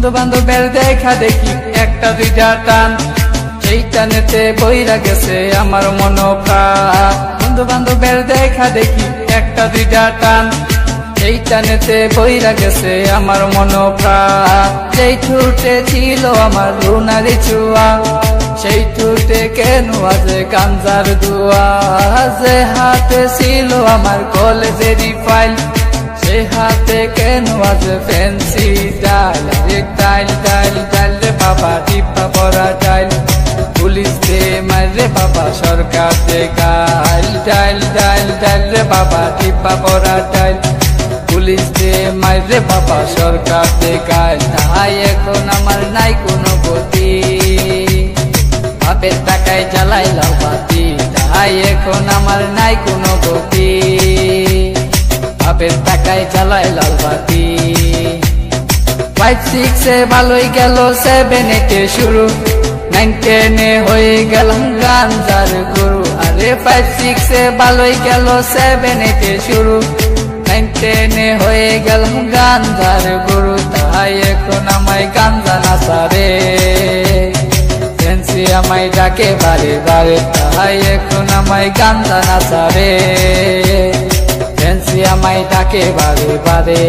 বন্ধু বান্ধবের দেখা দেখি একটা দুইটা টান, সেই টানেতে বইরা গেছে আমার মন প্রাণ। বন্ধু বান্ধবের দেখা দেখি একটা দুইটা টান, সেই টানেতে বইরা গেছে আমার মন প্রাণ। যেই ঠুটে ছিল আমার রুনারি ছোঁয়া, সেই ঠুটে কেন আজ গাঞ্জার দুয়া। যে হাতে ছিল আমার কলেজেরই ফাইল, সে হাতে কেন আজ ফ্যান্সি ডাইল। ডাইল ডাইল ডাইল রে বাবা, টিপা পরা ডাইল, পুলিশ দে মারে বাবা, সরকার দে গাইল। ডাইল ডাইল ডাইল রে বাবা, টিপা পরা ডাইল, পুলিশ দে মারে বাবা, সরকার দে গাইল। তাই এখন আমার নাই কোনো গতি, বাপের টাকায় জ্বালাইলাম বাতি। তাই এখন আমার নাই কোনো গতি, বাপের টাকায় জ্বালাইলাম বাতি। 5-6 ভালোই গেল, 7-8 শুরু, 9-10 হয়ে গেলাম গাঞ্জার গুরু। আরে 5-6 ভালোই গেল, 7-8 শুরু, 9-10 হয়ে গেলাম গাঞ্জার গুরু। তাই এখন আমায় গাঞ্জা নাচারে, ফ্যান্সি আমায় ডাকে বারে বারে। তাই এখন আমায় গাঞ্জা নাচারে, ফ্যান্সি আমায় ডাকে বারে বারে।